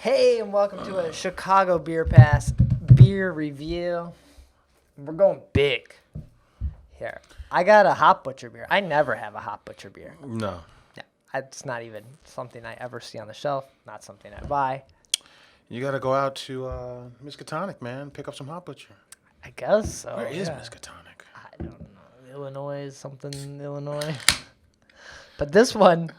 Hey, and welcome to a Chicago Beer Pass beer review. We're going big here. I got a Hop Butcher beer. I never have a Hop Butcher beer. No. No, it's not even something I ever see on the shelf. Not something I buy. You got to go out to Miskatonic, man. Pick up some Hot Butcher. I guess so. Where is yeah. Miskatonic? I don't know. Illinois, something Illinois. But this one,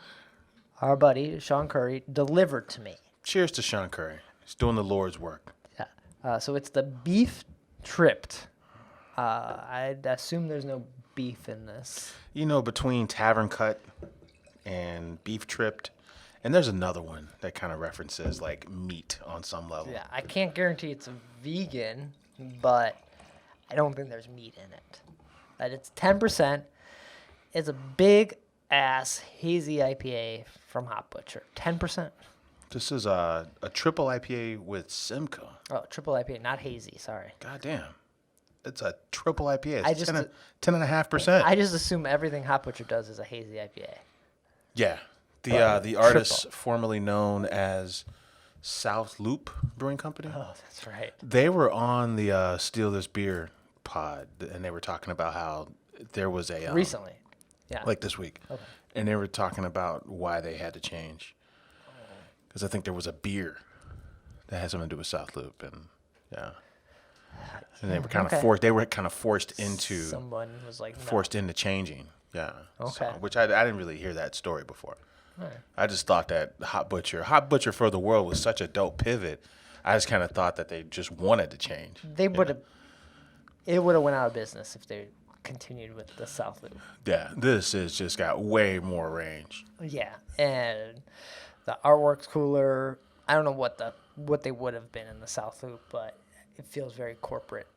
our buddy Sean Curry delivered to me. Cheers to Sean Curry. He's doing the Lord's work. Yeah. So it's the beef tripped. I'd assume there's no beef in this. You know, between Tavern Cut and Beef Tripped, and there's another one that kind of references like meat on some level. Yeah, I can't guarantee it's a vegan, but I don't think there's meat in it. But it's 10%. It's a big ass hazy IPA from Hop Butcher. 10%. This is a triple IPA with Simcoe. Oh, triple IPA, not hazy. Sorry. God damn. It's a triple IPA. I It's just- 10.5%. I just assume everything Hop Butcher does is a hazy IPA. Yeah. But The artist triple. formerly known as South Loop Brewing Company. Oh, that's right. They were on the Steal This Beer pod, and they were talking about how there was a Recently. Yeah. like this week, Okay. and they were talking about why they had to change, because I think there was a beer that had something to do with South Loop, and yeah, and they were kind Okay. of forced. They were kind of forced into Someone was like, no. forced into changing. Yeah. Okay. Which I didn't really hear that story before. All right. I just thought that Hot Butcher for the World was such a dope pivot. I just kind of thought that they just wanted to change. They would have. It would have went out of business if they continued with the South Loop. Yeah, this is just got way more range. Yeah, and the artwork's cooler. I don't know what they would have been in the South Loop, but it feels very corporate.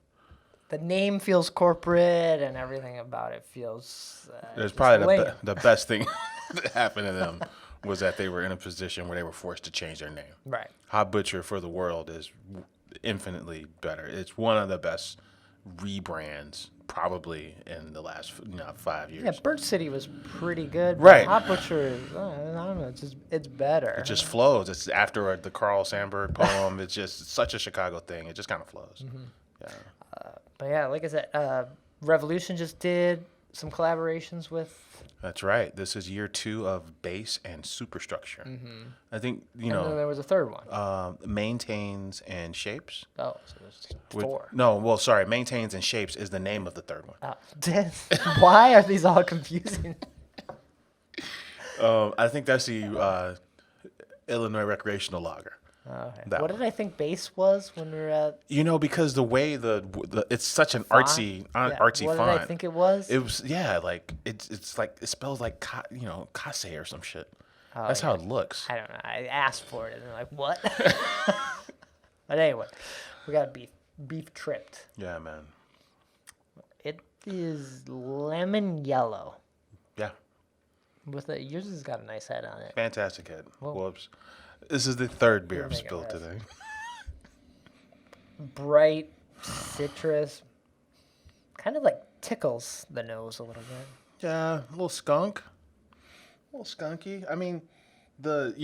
The name feels corporate, and everything about it feels. There's just probably lame. the best thing that happened to them was that they were in a position where they were forced to change their name. Right. Hot Butcher for the World is infinitely better. It's one of the best rebrands probably in the last 5 years. Yeah, Birch City was pretty good. but Right. Hot Butcher is. I don't know. It's better. It just flows. It's after the Carl Sandburg poem. It's just such a Chicago thing. It just kind of flows. Mm-hmm. Yeah. But yeah, like I said, Revolution just did some collaborations with. That's right. This is year 2 of Bass and Superstructure. Mm-hmm. I think, And then there was a third one. Maintains and Shapes. Oh, so there's Which- 4. No, well, sorry. Maintains and Shapes is the name of the third one. Why are these all confusing? I think that's the Illinois recreational lager. Okay. That What one. did I think base was when we were at You know, because the way the it's such an font? artsy Yeah, artsy what font. did I think it was? It was like it's like it spells like Kase or some shit. Oh, That's yeah. how it looks. I don't know. I asked for it and they're like, what? But anyway, we got beef tripped. Yeah, man. It is lemon yellow. Yeah, Yours has got a nice head on it. fantastic head. Whoa. Whoops. This is the third beer You're I've making spilled a mess. today. Bright citrus. Kind of like tickles the nose a little bit. Yeah, a little skunk. A little skunky. I mean, the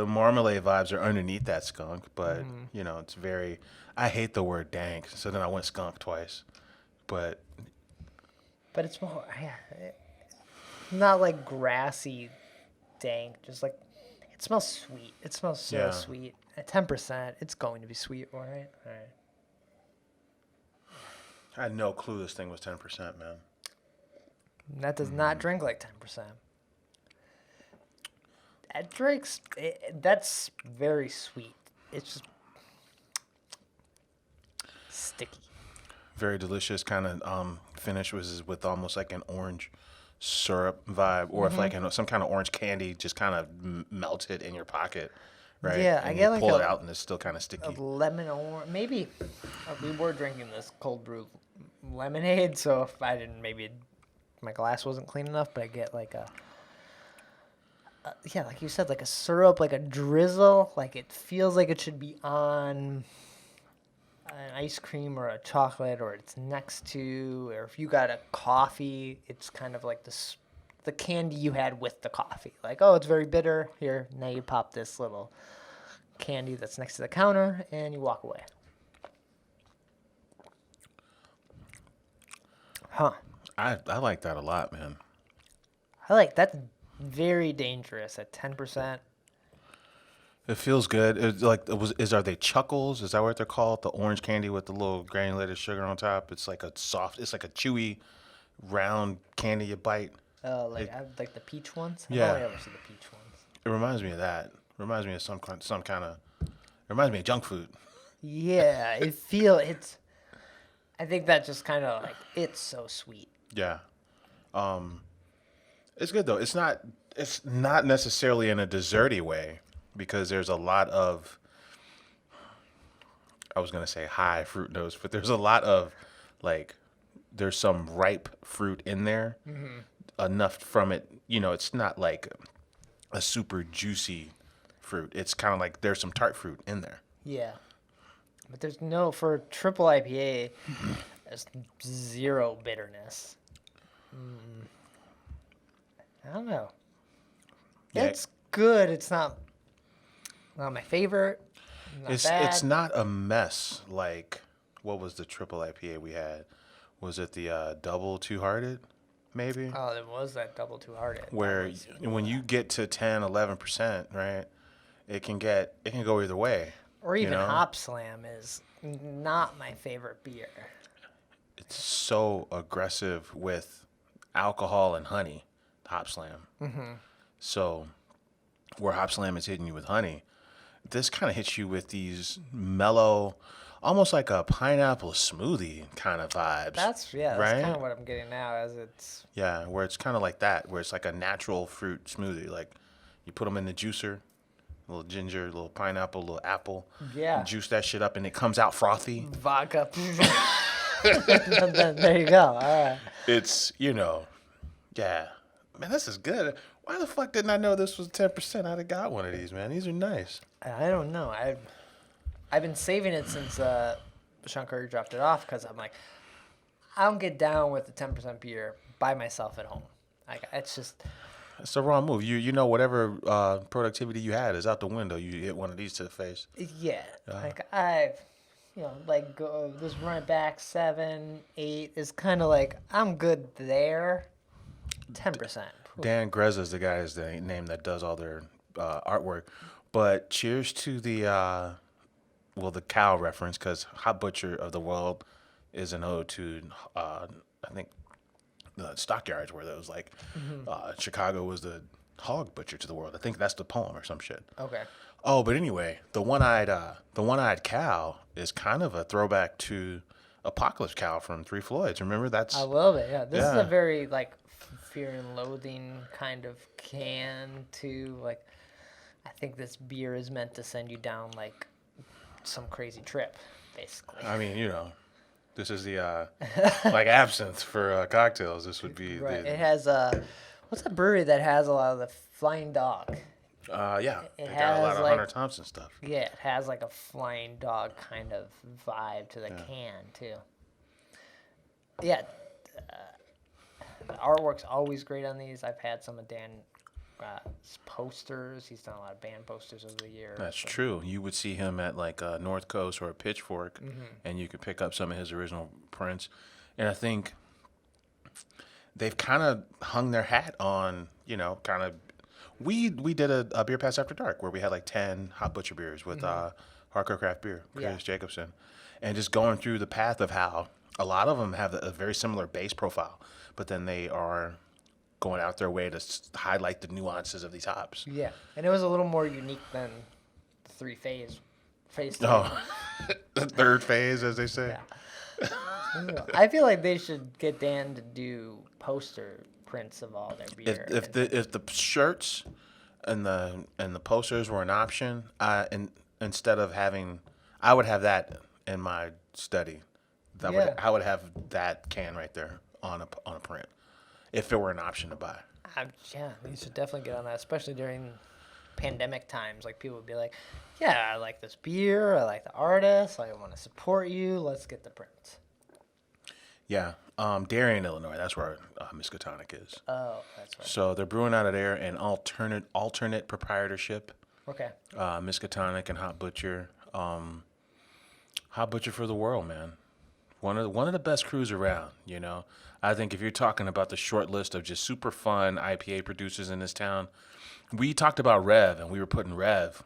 marmalade vibes are underneath that skunk, but it's very. I hate the word dank, so then I went skunk twice. But But it's more, not like grassy dank, just like, it smells sweet. It smells so Yeah. sweet. At 10%, it's going to be sweet, all right? All right. I had no clue this thing was 10%, man. That does not drink like 10%. That's very sweet. It's just sticky. Very delicious kind of finish was with almost like an orange syrup vibe, or if like some kind of orange candy just kind of melted in your pocket, right? Yeah, and I you get like pull it a- out and it's still kind of A sticky. lemon orange. Maybe we were drinking this cold brew lemonade, so if I didn't, maybe my glass wasn't clean enough, but I get like yeah, like you said, like a syrup, like a drizzle. Like it feels like it should be on an ice cream or a chocolate, or it's next to, or if you got a coffee, it's kind of like the candy you had with the coffee. Like, oh, it's very bitter. Here, now you pop this little candy that's next to the counter, and you walk away. Huh. I like that a lot, man. I like that's very dangerous at 10%. It feels good. It's like are they chuckles? Is that what they're called? The orange candy with the little granulated sugar on top. It's like it's like a chewy, round candy you bite. Oh, I like the peach ones. Yeah. I've only ever seen the peach ones. It reminds me of that. Reminds me of some kind of. It reminds me of junk food. Yeah, I think that just kind of like it's so sweet. Yeah. It's good though. It's not necessarily in a desserty way because there's a lot of I was gonna say high fruit notes, but there's a lot of like there's some ripe fruit in there. Enough from it, it's not like a super juicy fruit. It's kind of like there's some tart fruit in there. Yeah, but there's no for triple IPA. There's zero bitterness. I don't know. Yeah. It's good. It's not my favorite. Not bad. It's not a mess like what was the triple IPA we had? Was it the double two hearted? Maybe. Oh, it was that double two hearted. Where when you get to 10, 11%, right? It can go either way. Or even Hop Slam is not my favorite beer. It's so aggressive with alcohol and honey, Hop Slam. So where Hop Slam is hitting you with honey, this kind of hits you with these mellow, almost like a pineapple smoothie kind of vibes. That's right? kind of what I'm getting now as it's. Yeah, where it's kind of like that, where it's like a natural fruit smoothie. Like you put them in the juicer, a little ginger, a little pineapple, a little apple. Yeah. Juice that shit up and it comes out frothy. Vodka. There you go. All right. It's, yeah. Man, this is good. Why the fuck didn't I know this was 10%? I'd have got one of these, man. These are nice. I don't know. I've been saving it since Sean Curry dropped it off because I'm like, I don't get down with the 10% beer by myself at home. Like it's just. It's the wrong move. You know whatever productivity you had is out the window. You hit one of these to the face. Yeah. Like I've, go just run it back 7, 8 is kind of like I'm good there. 10%. Dan Greza's the guy is the name that does all their artwork. But cheers to the the cow reference because Hot Butcher of the World is an ode to I think the stockyards where there was like Chicago was the hog butcher to the world. I think that's the poem or some shit. Okay. Oh, but anyway, the one-eyed cow is kind of a throwback to Apocalypse Cow from Three Floyds. Remember that's I love it. Yeah. This is Yeah. a very like fear and loathing kind of can too. Like I think this beer is meant to send you down like some crazy trip, basically. I mean, this is the like absinthe for cocktails. This would be Right. It has what's that brewery that has a lot of the Flying Dog? yeah. It They got a lot has, of like- Hunter Thompson stuff. Yeah, it has like a Flying Dog kind of vibe to the can too. Yeah. The artwork's always great on these. I've had some of Dan posters. He's done a lot of band posters over the years. That's true. You would see him at like North Coast or a Pitchfork, and you could pick up some of his original prints. And I think they've kind of hung their hat on, kind of. We did a beer pass after dark where we had like 10 Hot Butcher beers with Hardcore Craft Beer, Chris Jacobson, and just going through the path of how a lot of them have a very similar base profile, but then they are going out their way to highlight the nuances of these hops. Yeah, and it was a little more unique than the phase. Oh, the third phase, as they say. Yeah. I feel like they should get Dan to do poster prints of all their beer. If the shirts and the posters were an option, instead of having, I would have that in my study. I would have that can right there on a print, if it were an option to buy. Yeah, you should definitely get on that, especially during pandemic times. Like people would be like, "Yeah, I like this beer. I like the artist. I want to support you. Let's get the prints." Yeah, Darien, Illinois. That's where Miskatonic is. Oh, that's right. So they're brewing out of there, and alternate proprietorship. Okay. Miskatonic and Hot Butcher. Hot Butcher for the world, man. One of the best crews around, you know. I think if you're talking about the short list of just super fun IPA producers in this town, we talked about Rev and we were putting Rev.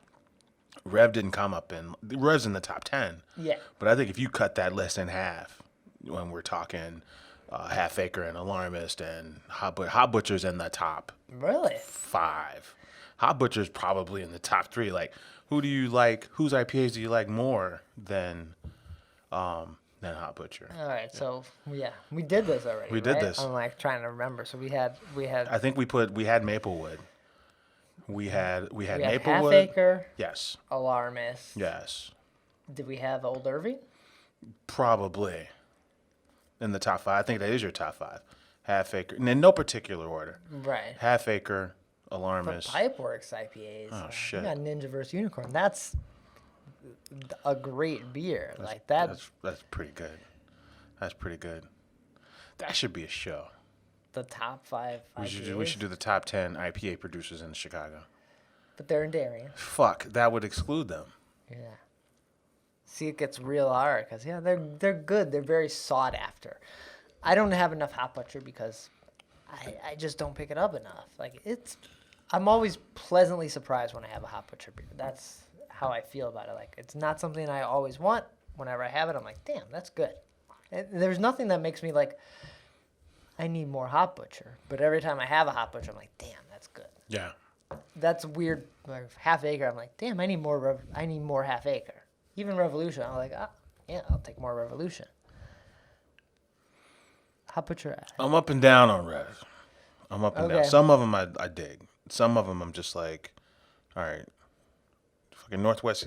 Rev didn't come up Rev's in the top 10. Yeah. But I think if you cut that list in half, when we're talking Half Acre and Alarmist and Hot Butcher's in the top Really? 5. Hot Butcher's probably in the top 3. Like, who do you like? Whose IPAs do you like more than Hot Butcher? All right. So yeah, we did this already. We did right? this. I'm like trying to remember. So we had. I think we had Maplewood. We had Maplewood. Half Acre. Yes. Alarmist. Yes. Did we have Old Irving? Probably in the top 5. I think that is your top 5. Half Acre, and in no particular order. Right. Half Acre, But Alarmist. Pipeworks IPAs. Oh, shit. We got Ninja vs. Unicorn. That's a great beer. Like that. That's pretty good. That's pretty good. That should be a show. The top 5 IPAs. We should do the top 10 IPA producers in Chicago. But they're in Darien. Fuck, that would exclude them. Yeah. See, it gets real hard because they're good. They're very sought after. I don't have enough Hot Butcher because I just don't pick it up enough. Like I'm always pleasantly surprised when I have a Hot Butcher beer. That's how I feel about it. Like it's not something I always want. Whenever I have it, I'm like, damn, that's good. And there's nothing that makes me like, I need more Hot Butcher. But every time I have a Hot Butcher, I'm like, damn, that's good. Yeah. That's weird. Like Half Acre, I'm like, damn, I need more Half Acre. Even Revolution, I'm like, yeah, I'll take more Revolution. Hot Butcher. I'm up and down on Rev. I'm up and down. Okay. Some of them I dig. Some of them I'm just like, all right, fucking Northwest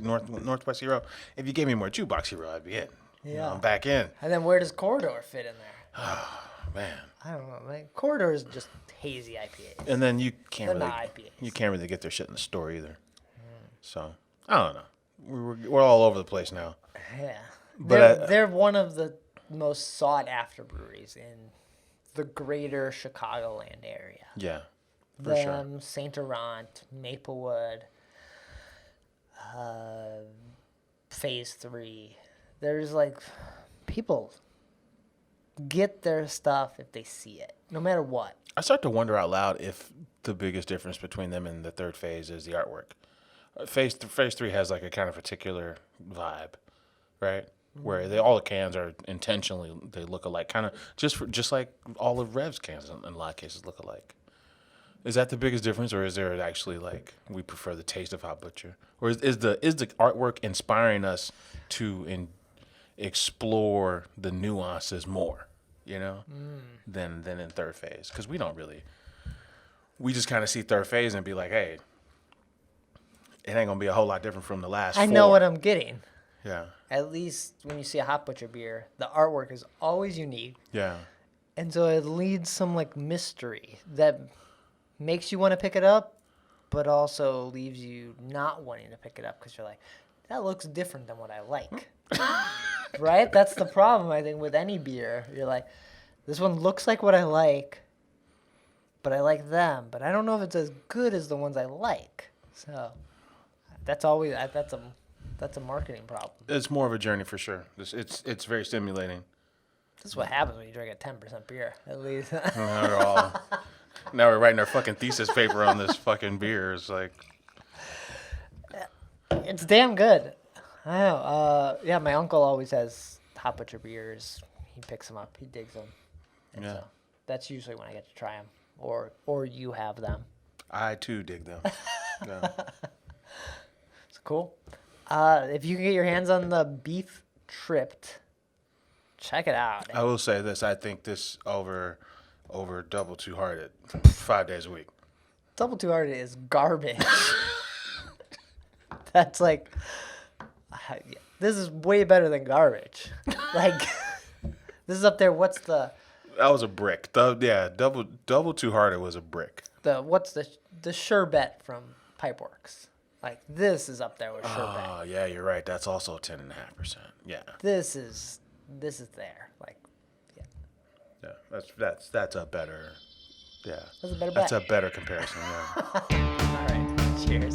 Hero. If you gave me more Jukebox Hero, I'd be in. Yeah. You know, I'm back in. And then where does Corridor fit in there? Man. I don't know. Like, Corridor is just hazy IPAs. And then you can't They're really not IPAs. you can't really get their shit in the store either. So I don't know. We're all over the place now. Yeah. But they're one of the most sought after breweries in the greater Chicagoland area. Yeah. For sure. Them, Saint Laurent, Maplewood, Phase 3. There's like people get their stuff if they see it, no matter what. I start to wonder out loud if the biggest difference between them and the third phase is the artwork. Phase 3 has like a kind of particular vibe, right? Where all the cans are intentionally, they look alike, kind of just like all of Rev's cans in a lot of cases look alike. Is that the biggest difference, or is there actually like we prefer the taste of Hot Butcher, or is the artwork inspiring us to explore the nuances more, you know, than in third phase? Because we just kind of see third phase and be like, hey, it ain't gonna be a whole lot different from the last. I know what I'm getting. Yeah. At least when you see a Hot Butcher beer, the artwork is always unique. Yeah. And so it leads some like mystery that makes you want to pick it up, but also leaves you not wanting to pick it up because you're like, that looks different than what I like. Right? That's the problem, I think, with any beer. You're like, this one looks like what I like, but I like them. But I don't know if it's as good as the ones I like. So that's a marketing problem. It's more of a journey for sure. It's very stimulating. This is what happens when you drink a 10% beer, at least. Now we're writing our fucking thesis paper on this fucking beer. It's like, it's damn good. I know. Yeah, my uncle always has Hot Butcher beers. He picks them up. He digs them. And yeah. so that's usually when I get to try them, or you have them. I too dig them. Yeah. It's cool. If you can get your hands on the Beef Tripped, check it out. I will say this: I think this over Double Too Hearted 5 days a week. Double Too Hearted is garbage. That's like, this is way better than garbage. Like, this is up there. What's the? That was a brick. Double Too Hearted was a brick. What's the sherbet from Pipeworks? Like, this is up there with sherbet. Oh yeah, you're right. That's also 10.5%. Yeah. This is there. Like, yeah. That's a better. Yeah. That's a better bet. That's a better comparison. Yeah. All right. Cheers.